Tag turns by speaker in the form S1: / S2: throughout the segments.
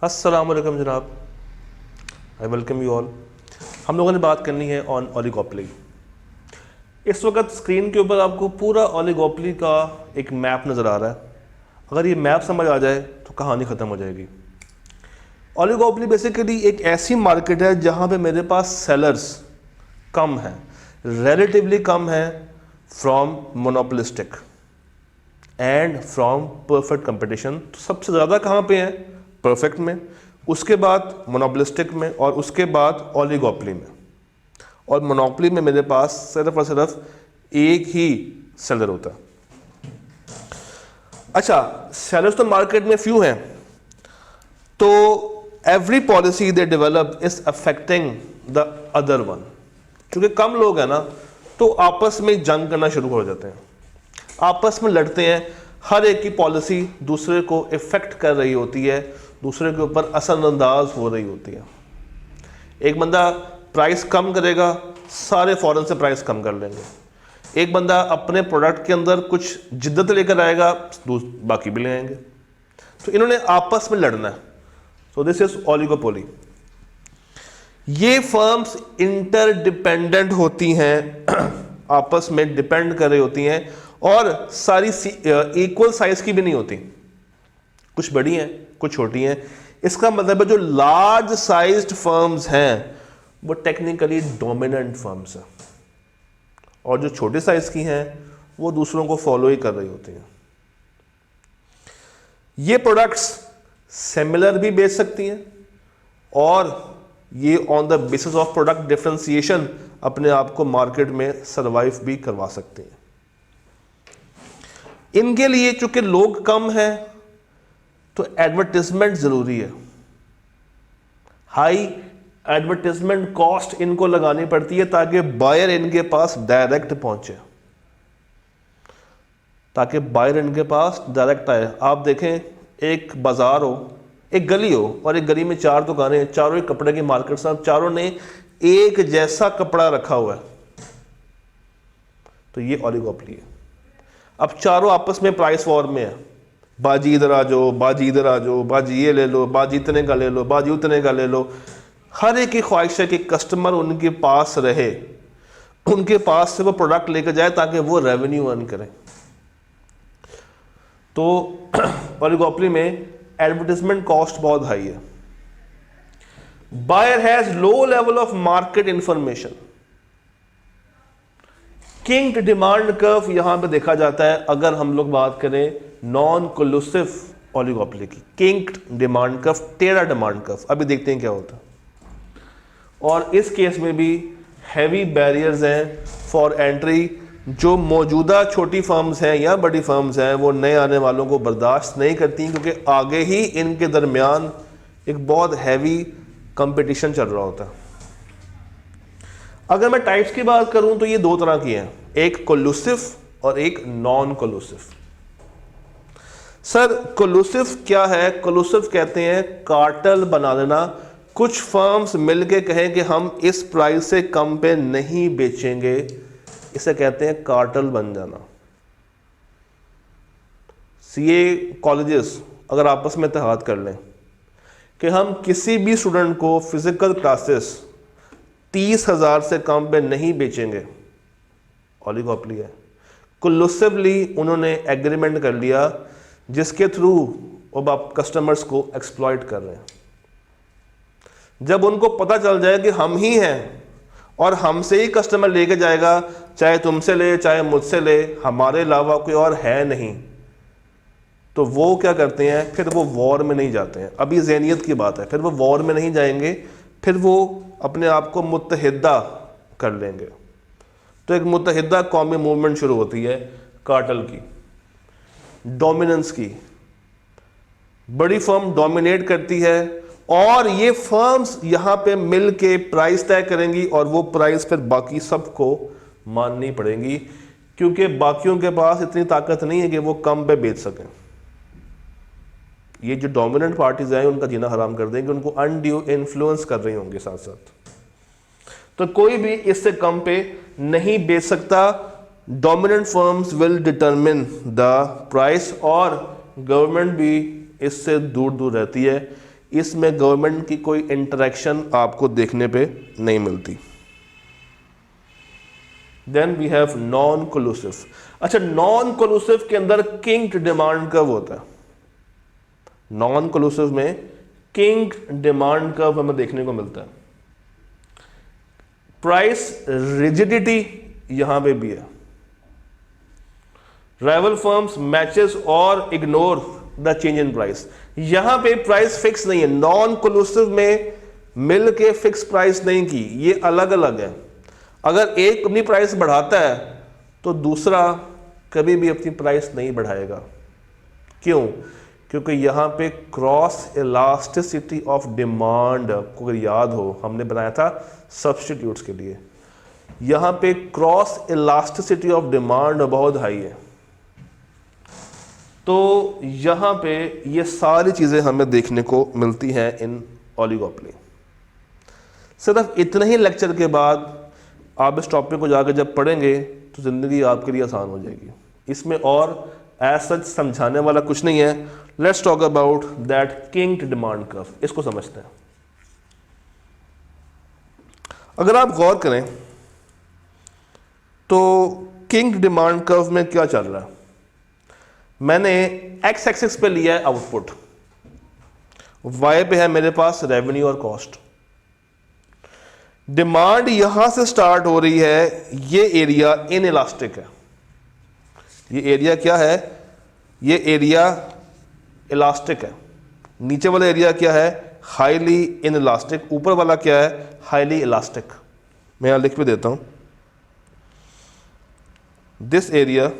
S1: अस्सलाम वालेकुम जनाब, आई वेलकम यू ऑल। हम लोगों ने बात करनी है ऑन ओलिगोपोली। इस वक्त स्क्रीन के ऊपर आपको पूरा ओलिगोपोली का एक मैप नज़र आ रहा है। अगर ये मैप समझ आ जाए तो कहानी ख़त्म हो जाएगी। ओलिगोपोली बेसिकली एक ऐसी मार्केट है जहाँ पे मेरे पास सेलर्स कम हैं, रिलेटिवली कम हैं from monopolistic and from perfect competition. तो सबसे ज़्यादा कहाँ पे हैं? परफेक्ट में, उसके बाद मोनोपोलिस्टिक में और उसके बाद ओलिगोपोली में। और मोनोपोली में मेरे पास सिर्फ और सिर्फ एक ही सेलर होता है। अच्छा, सेलर्स तो मार्केट में फ्यू हैं, तो every policy they develop is affecting the other one. क्योंकि कम लोग हैं ना, तो आपस में जंग करना शुरू हो जाते हैं, आपस में लड़ते हैं। हर एक की पॉलिसी दूसरे को इफेक्ट कर रही होती है, दूसरे के ऊपर असरअंदाज हो रही होती है। एक बंदा प्राइस कम करेगा, सारे फौरन से प्राइस कम कर लेंगे। एक बंदा अपने प्रोडक्ट के अंदर कुछ जिद्दत लेकर आएगा, बाकी भी ले आएंगे। तो इन्होंने आपस में लड़ना है। So this is oligopoly. ये फर्म्स इंटरडिपेंडेंट होती हैं, आपस में डिपेंड कर रही होती हैं, और सारी इक्वल साइज की भी नहीं होती। कुछ बड़ी हैं, कुछ छोटी हैं। इसका मतलब है जो लार्ज साइज्ड फर्म्स हैं वो टेक्निकली डोमिनेंट फर्म्स हैं, और जो छोटे साइज की हैं वो दूसरों को फॉलो ही कर रही होती हैं। ये प्रोडक्ट्स सिमिलर भी बेच सकती हैं, और ये on the basis of product differentiation अपने आप को मार्केट में सरवाइव भी करवा सकते हैं। इनके लिए चूंकि लोग कम हैं तो एडवर्टाइजमेंट जरूरी है। हाई एडवर्टाइजमेंट कॉस्ट इनको लगानी पड़ती है ताकि बायर इनके पास डायरेक्ट पहुंचे, ताकि बायर इनके पास डायरेक्ट आए। आप देखें, एक बाजार हो, एक गली हो, और एक गली में 4 दुकानें हैं, चारों ही कपड़े की मार्केट हैं, चारों ने एक जैसा कपड़ा रखा हुआ है, तो ये ओलिगोपोली है। अब चारों आपस में प्राइस वॉर में है। बाजी इधर आ जाओ, बाजी इधर आ जाओ, बाजी ये ले लो, बाजी इतने का ले लो, बाजी उतने का ले लो। हर एक की ख्वाहिश है कि कस्टमर उनके पास रहे, उनके पास से वो प्रोडक्ट लेकर जाए ताकि वो रेवेन्यू अर्न करें। तो ओलिगोपोली में एडवर्टाइजमेंट कॉस्ट बहुत हाई है। Buyer has low level of market information. Kinked demand curve यहां पे देखा जाता है। अगर हम लोग बात करें नॉन कोलूसिव ओलिगोपोली की, किंक्ड डिमांड कर्व, टेढ़ा डिमांड कर्व, अभी देखते हैं क्या होता है। और इस केस में भी हैवी बैरियर्स हैं फॉर एंट्री। जो मौजूदा छोटी फर्म्स हैं या बड़ी फर्म्स हैं वो नए आने वालों को बर्दाश्त नहीं करती, क्योंकि आगे ही इनके दरमियान एक बहुत हैवी कंपटीशन चल रहा होता है। अगर मैं टाइप्स की बात करूं तो ये 2 तरह की हैं, एक कोलूसिव और एक नॉन कोलूसिव। सर कोलूसिव क्या है? कोलूसिव कहते हैं कार्टेल बना देना। कुछ फर्म्स मिलके कहें कि हम इस प्राइस से कम पे नहीं बेचेंगे, इसे कहते हैं कार्टेल बन जाना। सीए कॉलेजेस अगर आपस में इत्तेहाद कर लें कि हम किसी भी स्टूडेंट को फिजिकल क्लासेस 30,000 से कम पे नहीं बेचेंगे, ओलिगोपोली है। कोलूसिवली उन्होंने एग्रीमेंट कर लिया जिसके थ्रू अब आप कस्टमर्स को एक्सप्लॉइट कर रहे हैं। जब उनको पता चल जाए कि हम ही हैं और हमसे ही कस्टमर लेके जाएगा, चाहे तुमसे ले चाहे मुझसे ले, हमारे अलावा कोई और है नहीं, तो वो क्या करते हैं, फिर वो वॉर में नहीं जाते हैं। अभी ज़हनियत की बात है, फिर वो वॉर में नहीं जाएंगे, फिर वो अपने आप को मुत्तहिदा कर लेंगे। तो एक मुत्तहिदा कौमी मूवमेंट शुरू होती है कार्टेल की, डोमिनेंस की। बड़ी फर्म डोमिनेट करती है और ये फर्म्स यहां पे मिल के प्राइस तय करेंगी, और वो प्राइस फिर बाकी सबको माननी पड़ेगी, क्योंकि बाकियों के पास इतनी ताकत नहीं है कि वो कम पे बेच सकें। ये जो डोमिनेंट पार्टीज हैं उनका जीना हराम कर देंगे, उनको अनड्यू इन्फ्लुएंस कर रही होंगे साथ साथ। तो कोई भी इससे कम पे नहीं बेच सकता। Dominant firms will determine the price, और गवर्नमेंट भी इससे दूर दूर रहती है इसमें गवर्नमेंट की कोई इंटरेक्शन आपको देखने पे नहीं मिलती। Then we have non collusive. अच्छा, नॉन कोलूसिव के अंदर किंग डिमांड कर्व होता है। नॉन कोलूसिव में किंग डिमांड कर्व हमें देखने को मिलता है। प्राइस रिजिडिटी यहां पे भी है। राइवल फर्म्स मैचेस और ignore the change in price. यहां पे प्राइस फिक्स नहीं है। नॉन कोलूसिव में मिल के फिक्स प्राइस नहीं की, ये अलग अलग है। अगर एक अपनी प्राइस बढ़ाता है तो दूसरा कभी भी अपनी प्राइस नहीं बढ़ाएगा। क्यों? क्योंकि यहां पे क्रॉस इलास्टिसिटी ऑफ डिमांड, आपको अगर याद हो हमने बनाया था सब्स्टिट्यूट्स के लिए, यहां पे क्रॉस इलास्टिसिटी ऑफ डिमांड बहुत हाई है। तो यहां पे ये सारी चीजें हमें देखने को मिलती हैं इन ओलिगोपोली। सिर्फ इतने ही लेक्चर के बाद आप इस टॉपिक को जाकर जब पढ़ेंगे तो जिंदगी आपके लिए आसान हो जाएगी। इसमें और एज सच समझाने वाला कुछ नहीं है। Let's talk about that king demand curve. इसको समझते हैं। अगर आप गौर करें तो किंग डिमांड कर्व में क्या चल रहा है, मैंने एक्स एक्सिस पे लिया है आउटपुट, वाई पे है मेरे पास रेवेन्यू और कॉस्ट। डिमांड यहां से स्टार्ट हो रही है, ये एरिया इनइलास्टिक है। ये एरिया क्या है? ये एरिया इलास्टिक है। नीचे वाला एरिया क्या है? Highly inelastic. ऊपर वाला क्या है? Highly elastic. मैं यहां लिख भी देता हूं, this area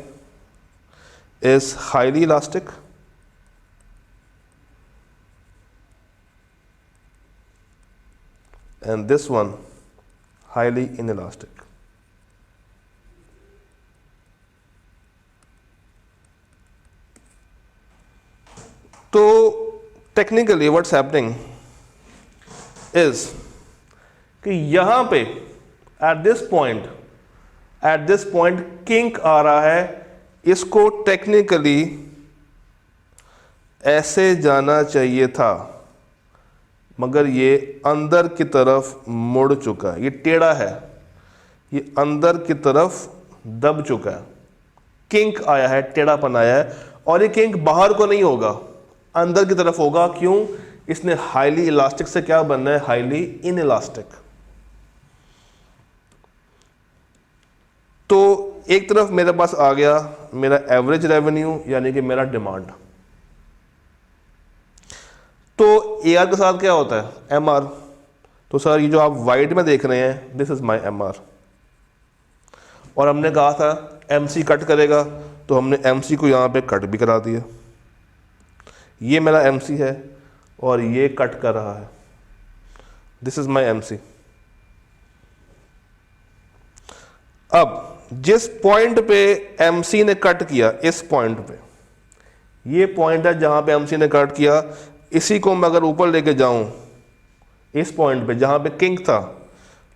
S1: is highly elastic and this one highly inelastic. तो technically what's happening is कि यहां पे at this point kink आ रहा है। इसको टेक्निकली ऐसे जाना चाहिए था, मगर ये अंदर की तरफ मुड़ चुका है। ये टेढ़ा है, ये अंदर की तरफ दब चुका है। किंक आया है, टेढ़ापन आया है। और ये किंक बाहर को नहीं होगा, अंदर की तरफ होगा। क्यों? इसने हाईली इलास्टिक से क्या बनना है? Highly inelastic. तो एक तरफ मेरे पास आ गया मेरा एवरेज रेवेन्यू, यानी कि मेरा डिमांड। तो AR के साथ क्या होता है? MR। तो सर ये जो आप वाइट में देख रहे हैं, दिस इज माय MR। और हमने कहा था MC कट करेगा, तो हमने MC को यहां पे कट भी करा दिया। ये मेरा MC है और ये कट कर रहा है, दिस इज माय MC। अब जिस पॉइंट पे MC ने कट किया, इस पॉइंट पे, ये पॉइंट है जहां पे MC ने कट किया, इसी को मैं अगर ऊपर लेके जाऊं इस पॉइंट पे जहां पे किंग था,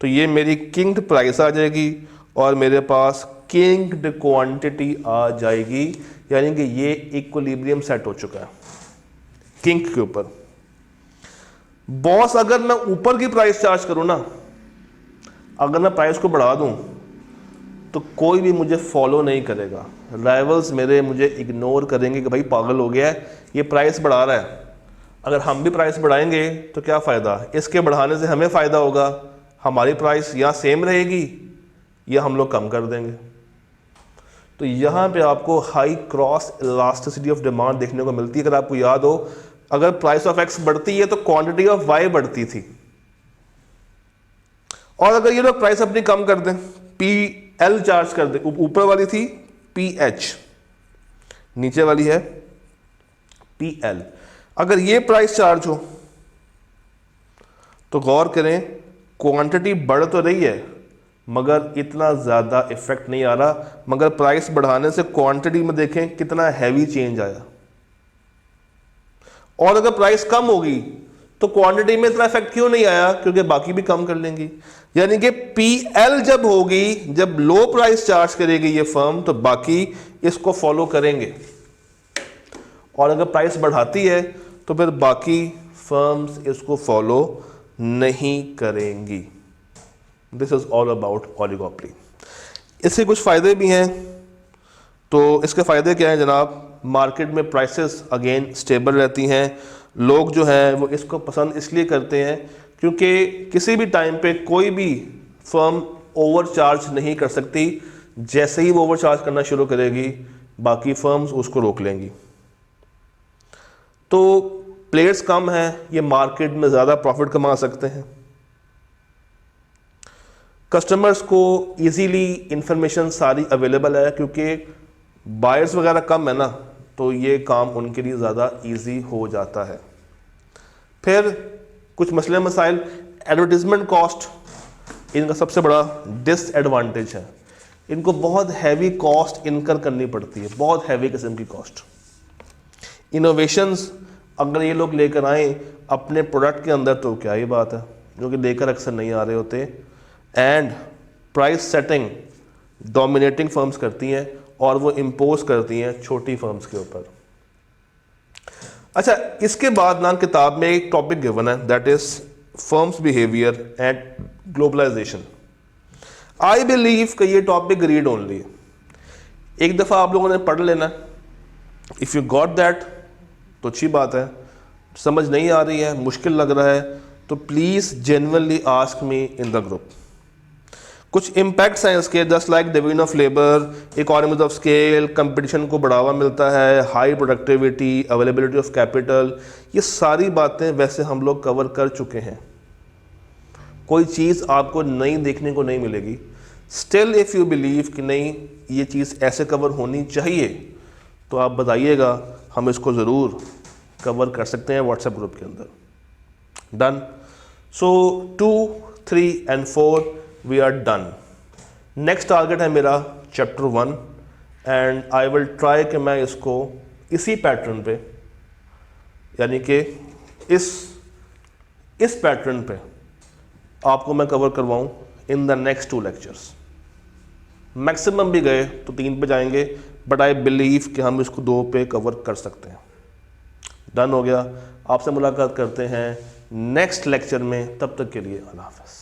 S1: तो ये मेरी किंग्ड प्राइस आ जाएगी और मेरे पास किंग्ड क्वांटिटी आ जाएगी। यानी कि ये इक्विलिब्रियम सेट हो चुका है किंग के ऊपर। बॉस, अगर मैं ऊपर की प्राइस चार्ज करूं ना, अगर मैं प्राइस को बढ़ा दूं तो कोई भी मुझे फॉलो नहीं करेगा। राइवल्स मेरे मुझे इग्नोर करेंगे कि भाई पागल हो गया है, ये प्राइस बढ़ा रहा है। अगर हम भी प्राइस बढ़ाएंगे तो क्या फ़ायदा? इसके बढ़ाने से हमें फ़ायदा होगा, हमारी प्राइस या सेम रहेगी या हम लोग कम कर देंगे। तो यहाँ पे आपको high cross elasticity of demand देखने को मिलती है। अगर आपको याद हो, अगर प्राइस ऑफ एक्स बढ़ती है तो क्वांटिटी ऑफ वाई बढ़ती थी। और अगर ये लोग प्राइस अपनी कम कर दें, PL चार्ज कर दें, ऊपर वाली थी PH, नीचे वाली है PL, अगर ये प्राइस चार्ज हो तो गौर करें क्वांटिटी बढ़ तो रही है मगर इतना ज़्यादा इफेक्ट नहीं आ रहा। मगर प्राइस बढ़ाने से क्वांटिटी में देखें कितना हैवी चेंज आया। और अगर प्राइस कम होगी तो क्वांटिटी में इतना इफेक्ट क्यों नहीं आया? क्योंकि बाकी भी कम कर लेंगी। यानी कि PL जब होगी, जब लो प्राइस चार्ज करेगी ये फर्म, तो बाकी इसको फॉलो करेंगे। और अगर प्राइस बढ़ाती है तो फिर बाकी फर्म्स इसको फॉलो नहीं करेंगी। This is all about oligopoly. इसके कुछ फ़ायदे भी हैं। तो इसके फ़ायदे क्या हैं जनाब? मार्केट में प्राइसेस अगेन स्टेबल रहती हैं। लोग जो हैं वो इसको पसंद इसलिए करते हैं क्योंकि किसी भी टाइम पे कोई भी फर्म ओवरचार्ज नहीं कर सकती। जैसे ही वो ओवरचार्ज करना शुरू करेगी बाकी फर्म्स उसको रोक लेंगी। तो प्लेयर्स कम हैं, ये मार्केट में ज़्यादा प्रॉफिट कमा सकते हैं। कस्टमर्स को इजीली इंफॉर्मेशन सारी अवेलेबल है क्योंकि बायर्स वगैरह कम है ना, तो ये काम उनके लिए ज़्यादा इजी हो जाता है। फिर कुछ मसले मसाइल, एडवर्टीजमेंट कॉस्ट इनका सबसे बड़ा डिसएडवांटेज है। इनको बहुत हैवी कॉस्ट इनकर करनी पड़ती है, बहुत हैवी किस्म की कॉस्ट। इनोवेशंस अगर ये लोग लेकर आए अपने प्रोडक्ट के अंदर तो क्या ही बात है, जो कि लेकर अक्सर नहीं आ रहे होते। And price setting dominating firms करती हैं और वो इम्पोज करती हैं छोटी फर्म्स के ऊपर। अच्छा, इसके बाद ना किताब में एक टॉपिक गिवन है, that is firms behaviour and globalisation. I believe कि ये टॉपिक रीड ओनली है, एक दफ़ा आप लोगों ने पढ़ लेना। इफ़ यू गॉट दैट तो अच्छी बात है। समझ नहीं आ रही है, मुश्किल लग रहा है, तो please genuinely ask me in the group. कुछ इम्पैक्ट्स हैं इसके, just like division of labour, economies of scale, competition को बढ़ावा मिलता है, high productivity, availability of capital. ये सारी बातें वैसे हम लोग कवर कर चुके हैं, कोई चीज़ आपको नई देखने को नहीं मिलेगी। स्टिल इफ़ यू बिलीव कि नहीं ये चीज़ ऐसे कवर होनी चाहिए तो आप बताइएगा, हम इसको ज़रूर कवर कर सकते हैं व्हाट्सएप ग्रुप के अंदर। Done. So 2, 3 and 4 we are done. Next target है मेरा chapter 1 and I will try कि मैं इसको इसी पैटर्न पे, यानी कि इस पैटर्न पे आपको मैं कवर करवाऊं in the next 2 lectures. Maximum भी गए तो 3 पे जाएंगे, बट आई बिलीव कि हम इसको 2 पे कवर कर सकते हैं। डन हो गया। आपसे मुलाकात करते हैं नेक्स्ट लेक्चर में, तब तक के लिए अल्लाह हाफ़िज़।